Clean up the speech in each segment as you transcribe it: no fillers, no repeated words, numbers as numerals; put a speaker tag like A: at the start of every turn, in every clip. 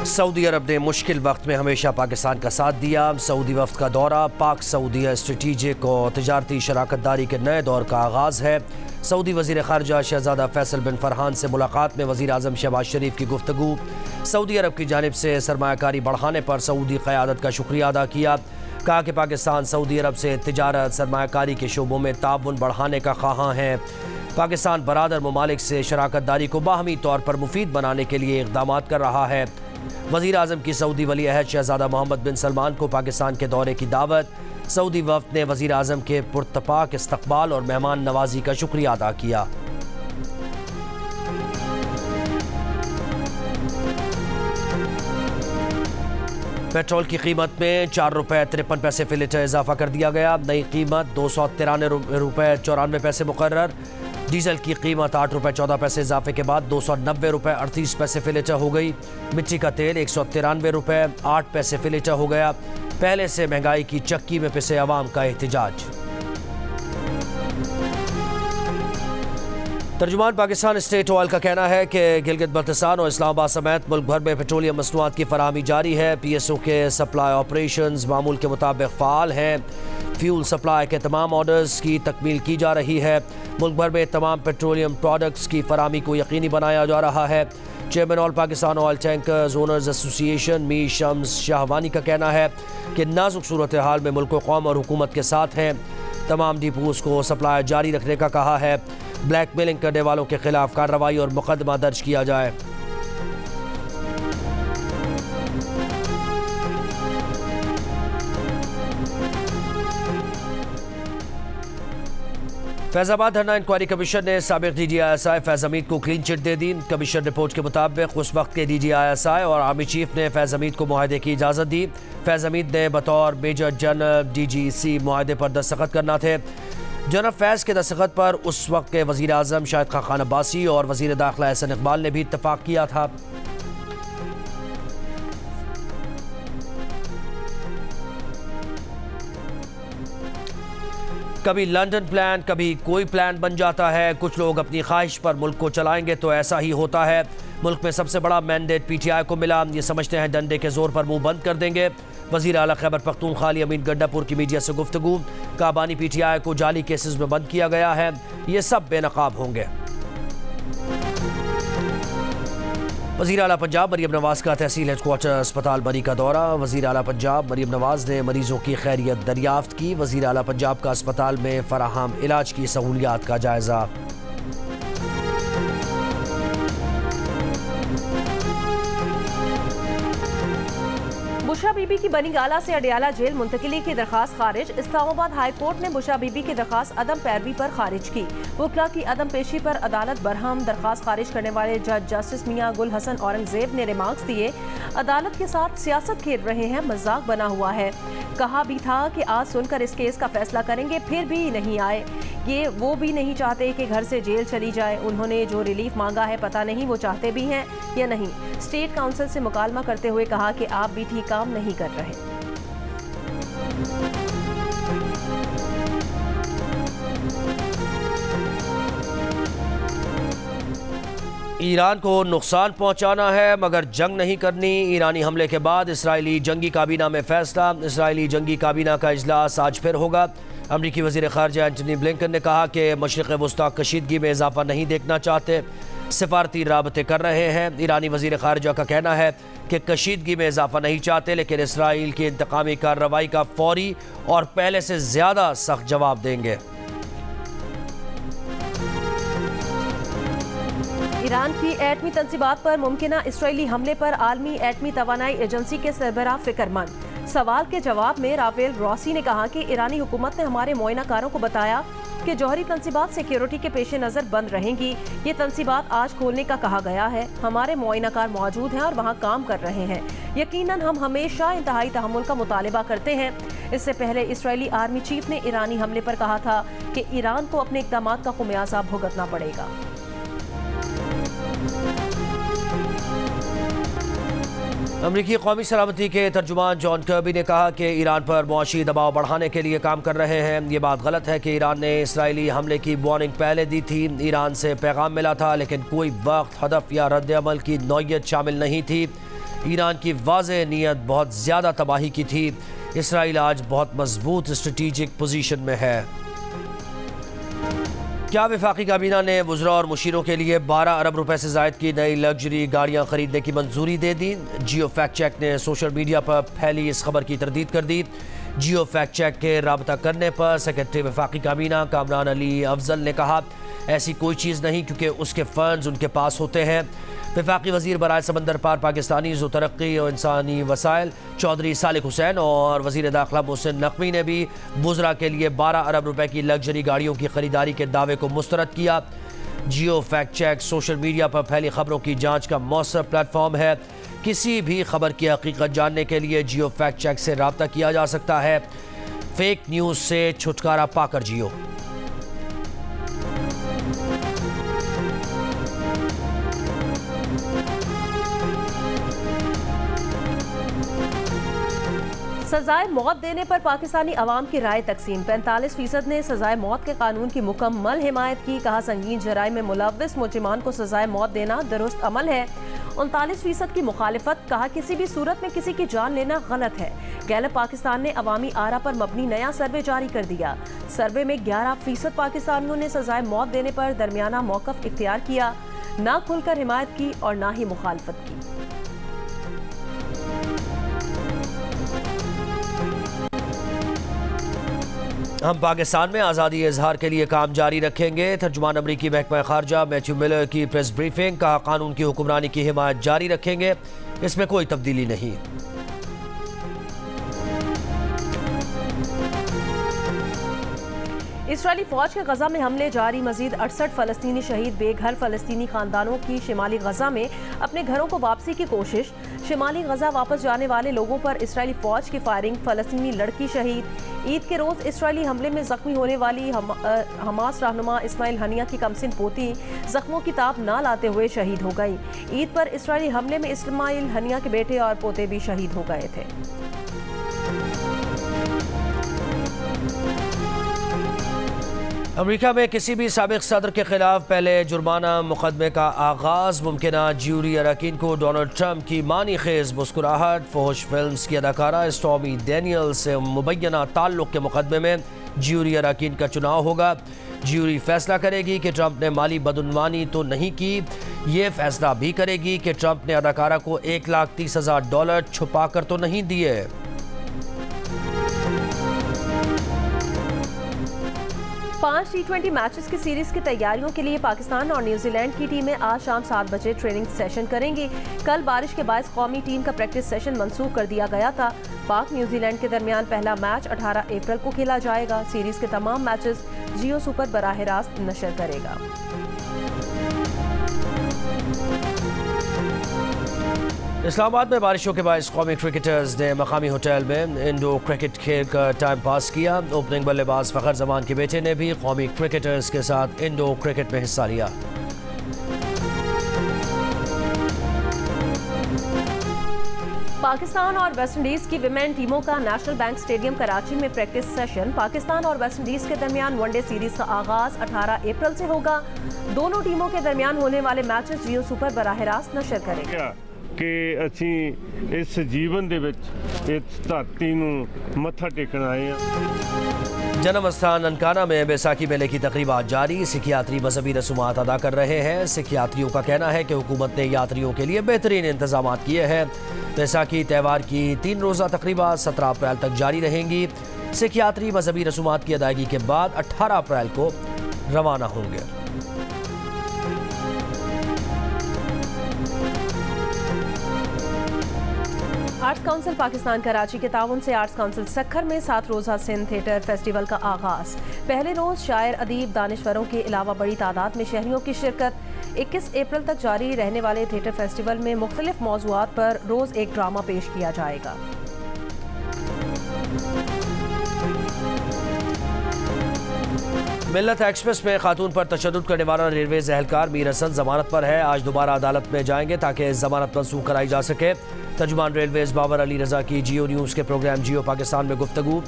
A: Saudi अरब ने मुश्किल वक्त में हमेशा पाकिस्तान का साथ दिया। सऊदी वफ्द का दौरा पाक सऊदी स्ट्रेटेजिक और तजारती शराकत दारी के नए दौर का आगाज़ है। सऊदी वज़ीर ख़ारजा शहज़ादा फैसल बिन फरहान से मुलाकात में वज़ीर आज़म शहबाज शरीफ की गुफ्तगू। सऊदी अरब की जानिब से सरमायाकारी बढ़ाने पर सऊदी क़यादत का शुक्रिया अदा किया। कहा कि पाकिस्तान सऊदी अरब से तिजारत सरमायाकारी के शोबों में ताउन बढ़ाने का ख़्वाहां है। पाकिस्तान बरादर ममालिक से शराकत दारी को बाहमी तौर पर मुफीद बनाने के लिए इक़दाम कर रहा है। वज़ीर आज़म की सऊदी वली अहद शहज़ादा मोहम्मद बिन सलमान को पाकिस्तान के दौरे की दावत। सऊदी वफ़द ने वज़ीर आज़म के पुरतपाक इस्तक़बाल और मेहमान नवाजी का शुक्रिया अदा किया। पेट्रोल की कीमत में 4 रुपये 53 पैसे फ़ी लीटर इजाफा कर दिया गया। नई कीमत 293 रुपये 94 पैसे मुकर्रर। डीजल की कीमत 8 रुपये 14 पैसे इजाफे के बाद 290 रुपये 38 पैसे फ़ी लीटर हो गई। मिट्टी का तेल 193 रुपये 8 पैसे फ़ी लीटर हो गया। पहले से महंगाई की चक्की में पिसे अवाम का एहतजाज। तर्जुमान पाकिस्तान स्टेट ऑयल का कहना है कि गिलगित बल्तिस्तान और इस्लामाबाद समेत मुल्क भर में पेट्रोलियम मसनूआत की फराहमी जारी है। PSO के सप्लाई ऑपरेशंस मामूल के मुताबिक फ़ाल हैं। फ्यूल सप्लाई के तमाम ऑर्डर्स की तकमील की जा रही है। मुल्क भर में तमाम पेट्रोलियम प्रोडक्ट्स की फराहमी को यकीनी बनाया जा रहा है। Chairman all Pakistan oil tankers owners association Mir Shams Shahwani का कहना है कि नाजुक सूरत हाल में मुल्क कौम और हुकूमत के साथ हैं। तमाम डिपोज को सप्लाई जारी रखने का कहा है। ब्लैक मेलिंग करने वालों के खिलाफ कार्रवाई और मुकदमा दर्ज किया जाए। फैजाबाद धरना इंक्वायरी कमीशन ने साबिक DGISI फैज़ हमीद को क्लीन चिट दे दी। कमीशन रिपोर्ट के मुताबिक उस वक्त के DGISI और आर्मी चीफ ने फैज़ हमीद को मुआहदे की इजाज़त दी। फैज़ हमीद ने बतौर मेजर जनरल DGC मुआहदे पर दस्तखत करना थे। जनरल फैज़ के दस्तखत पर उस वक्त के वज़ीर आज़म शाहिद खान अब्बासी और वज़ीर दाखिला एहसन इकबाल ने भी इत्तफाक किया था। कभी लंदन प्लान कभी कोई प्लान बन जाता है। कुछ लोग अपनी ख्वाहिश पर मुल्क को चलाएंगे तो ऐसा ही होता है। मुल्क में सबसे बड़ा मैंडेट PTI को मिला। ये समझते हैं डंडे के जोर पर मुंह बंद कर देंगे। वज़ीर आला खैबर पख्तूनख्वा अली अमीन गड्डापुर की मीडिया से गुफ्तगू। काबानी PTI को जाली केसेस में बंद किया गया है। ये सब बेनकाब होंगे। वज़ीर आला पंजाब मरीम नवाज़ का तहसील हेडक्वार्टर अस्पताल बरी का दौरा। वज़ीर आला पंजाब मरीम नवाज़ ने मरीजों की खैरियत दरियाफ्त की। वज़ीर आला पंजाब का अस्पताल में फराहम इलाज की सहूलियात का जायज़ा।
B: बुशरा बीबी की बनी गाला से अडियाला जेल मुंतकिली की दरखास्त खारिज। इस्लामाबाद हाई कोर्ट ने बुशरा बीबी की दरखास्त अदम पैरवी पर खारिज की। वकला की अदम पेशी पर अदालत बरहम। दरखास्त खारिज करने वाले जज जस्टिस मियां गुल हसन औरंगजेब ने रिमार्क्स दिए, अदालत के साथ सियासत खेल रहे हैं, मजाक बना हुआ है। कहा भी था कि आज सुनकर इस केस का फैसला करेंगे, फिर भी नहीं आए। ये वो भी नहीं चाहते कि घर से जेल चली जाए। उन्होंने जो रिलीफ मांगा है पता नहीं वो चाहते भी हैं या नहीं। स्टेट काउंसिल से मुकालमा करते हुए कहा कि आप भी ठीक काम नहीं कर रहे।
A: ईरान को नुकसान पहुंचाना है मगर जंग नहीं करनी। ईरानी हमले के बाद इसराइली जंगी काबीना में फैसला। इसराइली जंगी काबीना का इजलास आज फिर होगा। अमरीकी वज़ीर ख़ारजा एंटनी ब्लिंकन ने कहा कि मशरिक़ वस्ता कशीदगी में इजाफा नहीं देखना चाहते, सिफारती राबते कर रहे हैं। ईरानी वज़ीर ख़ारजा का कहना है कि कशीदगी में इजाफा नहीं चाहते, लेकिन इसराइल की इंतकामी कार्रवाई का फौरी और पहले से ज़्यादा सख्त जवाब देंगे।
B: ईरान की एटमी तंसीबात पर मुमकिना इसराइली हमले पर आलमी एटमी तवानाई एजेंसी के सरबराह फिक्रमंद। सवाल के जवाब में राफेल ग्रॉसी ने कहा कि ईरानी हुकूमत ने हमारे मुआयनाकारों को बताया कि जौहरी तंसीबात सिक्योरिटी के पेश नज़र बंद रहेंगी। ये तंसीबात आज खोलने का कहा गया है। हमारे मुआयनाकार मौजूद हैं और वहाँ काम कर रहे हैं। यकीनन हम हमेशा इंतहाई तहम्मुल का मुतालिबा करते हैं। इससे पहले इसराइली आर्मी चीफ ने ईरानी हमले पर कहा था कि ईरान को अपने इक़दामात का खुमियाजा भुगतना पड़ेगा।
A: अमरीकी कौमी सलामती के तर्जुमान जॉन कर्बी ने कहा कि ईरान पर मुआशी दबाव बढ़ाने के लिए काम कर रहे हैं। ये बात गलत है कि ईरान ने इसराइली हमले की वार्निंग पहले दी थी। ईरान से पैगाम मिला था लेकिन कोई वक्त, हदफ या रद्द अमल की नौयत शामिल नहीं थी। ईरान की वाज़ेह नीयत बहुत ज़्यादा तबाही की थी। इसराइल आज बहुत मजबूत स्ट्रेटेजिक पोजीशन में है। क्या वफाकी काबीना ने वुज़रा और मुशीरों के लिए 12 अरब रुपए से ज़ायद की नई लग्जरी गाड़ियाँ खरीदने की मंजूरी दे दी। जियो फैक्ट चेक ने सोशल मीडिया पर फैली इस खबर की तरदीद कर दी। जियो फैक्ट चेक के राबता करने पर सेक्रेटरी वफाकी काबीना कामरान अली अफजल ने कहा, ऐसी कोई चीज़ नहीं क्योंकि उसके फंड्स उनके पास होते हैं। वफाकी वज़ीर बराए समंदर पार पाकिस्तानी ज़ो तरक्की और इंसानी वसाइल चौधरी सालिक हुसैन और वज़ीर दाखिला मोहसिन नकवी ने भी वुज़रा के लिए 12 अरब रुपए की लग्जरी गाड़ियों की खरीदारी के दावे को मुस्तरद किया। जियो फैक्ट चेक सोशल मीडिया पर फैली खबरों की जांच का मौसर प्लेटफॉर्म है। किसी भी खबर की हकीकत जानने के लिए जियो फैक्ट चेक से रब्ता किया जा सकता है। फेक न्यूज़ से छुटकारा पाकर जियो।
B: सजाए मौत देने पर पाकिस्तानी अवाम की राय तकसीम। 45% ने सजाए मौत के कानून की मुकम्मल हिमायत की। कहा, संगीन जराइम में मुलव्विस मुजरिमान को सजाए मौत देना दुरुस्त अमल है। 39% की मुखालिफत। कहा, किसी भी सूरत में किसी की जान लेना गलत है। गैलप पाकिस्तान ने अवामी आरा पर मबनी नया सर्वे जारी कर दिया। सर्वे में 11% पाकिस्तानियों ने सजाए मौत देने पर दरमियाना मौक़िफ़ इख्तियार किया। ना खुलकर हिमायत की और ना ही मुखालफत की।
A: हम पाकिस्तान में आज़ादी इजहार के लिए काम जारी रखेंगे। तर्जुमान अमरीकी महकमा खारजा मैथ्यू मिलर की प्रेस ब्रीफिंग। कहा, कानून की हुक्मरानी की हिमायत जारी रखेंगे, इसमें कोई तब्दीली नहीं।
B: इसराइली फौज के गजा में हमले जारी। मजीद 68 फलस्तीनी शहीद। बेघर फलस्तीनी खानदानों की शिमाली गजा में अपने घरों को वापसी की कोशिश। शिमाली गजा वापस जाने वाले लोगों पर इसराइली फौज की फायरिंग। फलस्तीनी लड़की शहीद। ईद के रोज इसराइली हमले में जख्मी होने वाली हमास रहनुमा इस्माइल हनिया की कमसिन पोती जख्मों की ताब न लाते हुए शहीद हो गई। ईद पर इसराइली हमले में इस्माइल हनिया के बेटे और पोते भी शहीद हो गए थे।
A: अमेरिका में किसी भी साबिक सदर के खिलाफ पहले जुर्माना मुकदमे का आगाज। मुमकिना ज्यूरी अरकान को डोनाल्ड ट्रंप की मानी खेज मुस्कुराहट। फौज फिल्म्स की अदाकारा स्टॉर्मी डैनियल से मुबैना ताल्लुक़ के मुकदमे में ज्यूरी अरकान का चुनाव होगा। ज्यूरी फैसला करेगी कि ट्रंप ने माली बदउनवानी तो नहीं की। ये फैसला भी करेगी कि ट्रंप ने अदाकारा को $1,30,000 छुपा कर तो नहीं दिए।
B: पांच T20 मैचेस की सीरीज की तैयारियों के लिए पाकिस्तान और न्यूजीलैंड की टीमें आज शाम 7 बजे ट्रेनिंग सेशन करेंगी। कल बारिश के बायस कौमी टीम का प्रैक्टिस सेशन मंसूख कर दिया गया था। पाक न्यूजीलैंड के दरमियान पहला मैच 18 अप्रैल को खेला जाएगा। सीरीज के तमाम मैचेस जियो सुपर बराह रास्त नशर करेगा।
A: इस्लामाबाद में बारिशों के बायस कौमी क्रिकेटर्स ने मकामी होटल में इंडोर क्रिकेट खेल कर टाइम पास किया। ओपनिंग बल्लेबाज फ़खर जमान के बेटे ने भी कौमी क्रिकेटर्स के साथ इंडोर क्रिकेट में हिस्सा लिया।
B: पाकिस्तान और वेस्टइंडीज की विमेन टीमों का नेशनल बैंक स्टेडियम कराची में प्रैक्टिस सेशन। पाकिस्तान और वेस्टइंडीज के दरमियान वनडे सीरीज का आगाज 18 अप्रैल से होगा। दोनों टीमों के दरमियान होने वाले मैचेस जियो सुपर बराह रास्त नशर करेगा।
C: कि असीं इस जीवन दे विच इस धरती नूं मत्था टेकण आए हैं।
A: जन्म स्थान ननकाना में बैसाखी मेले की तकरीबात जारी। सिख यात्री मजहबी रसूमात अदा कर रहे हैं। सिख यात्रियों का कहना है कि हुकूमत ने यात्रियों के लिए बेहतरीन इंतजाम किए हैं। बैसाखी त्यौहार की 3 रोज़ा तकरीबात 17 अप्रैल तक जारी रहेंगी। सिख यात्री मजहबी रसूमात की अदायगी के बाद 18 अप्रैल को रवाना होंगे।
B: आर्ट्स काउंसिल पाकिस्तान कराची के ताउन से आर्ट्स काउंसिल सक्खर में 7 रोज़ा सिंध थिएटर फेस्टिवल का आगाज। पहले रोज़ शायर, अदीब, दानिश्वरों के अलावा बड़ी तादाद में शहरियों की शिरकत। 21 अप्रैल तक जारी रहने वाले थिएटर फेस्टिवल में मुख्तलिफ मौज़ूआत पर रोज़ एक ड्रामा पेश किया जाएगा।
A: मिल्लत एक्सप्रेस में खातून पर तशद्दुद करने वाला रेलवेज एहलकार मीर हसन जमानत पर है। आज दोबारा अदालत में जाएंगे ताकि जमानत मंसूख कराई जा सके। तर्जुमान रेलवेज बाबर अली रजा की जियो न्यूज़ के प्रोग्राम जियो पाकिस्तान में गुफ्तगू।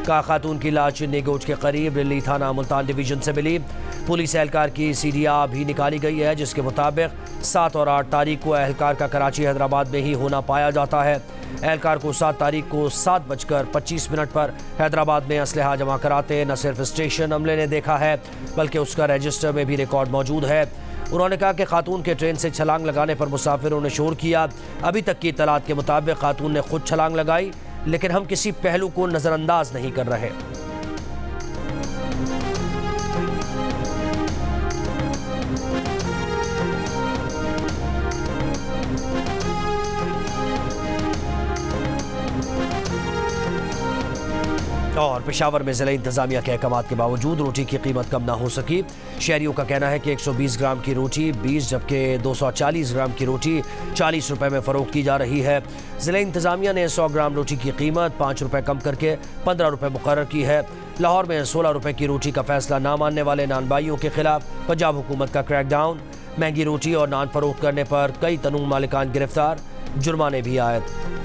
A: का खातून की लाश नेगोट के करीब रिली थाना मुल्तान डिवीजन से मिली। पुलिस एहलकार की सीडिया भी निकाली गई है, जिसके मुताबिक 7 और 8 तारीख को एहलकार का कराची हैदराबाद में ही होना पाया जाता है। एहलकार को 7 तारीख को 7:25 पर हैदराबाद में असलहा जमा कराते न सिर्फ स्टेशन अमले ने देखा है, बल्कि उसका रजिस्टर में भी रिकॉर्ड मौजूद है। उन्होंने कहा कि खातून के ट्रेन से छलांग लगाने पर मुसाफिरों ने शोर किया। अभी तक की इत्तलात के मुताबिक खातून ने खुद छलांग लगाई, लेकिन हम किसी पहलू को नज़रअंदाज नहीं कर रहे। और पेशावर में ज़िला इंतजामिया के अहकामात के बावजूद रोटी की कीमत कम ना हो सकी। शहरियों का कहना है कि 120 ग्राम की रोटी 20, जबकि 240 ग्राम की रोटी 40 रुपए में फ़रोख्त की जा रही है। ज़िला इंतजामिया ने 100 ग्राम रोटी की कीमत 5 रुपए कम करके 15 रुपए मुकर्रर की है। लाहौर में 16 रुपए की रोटी का फैसला ना मानने वाले नान भाइयों के खिलाफ पंजाब हुकूमत का क्रैकडाउन। महंगी रोटी और नान फरोख्त करने पर कई तनूम मालिकान गिरफ्तार, जुर्माने भी आयद।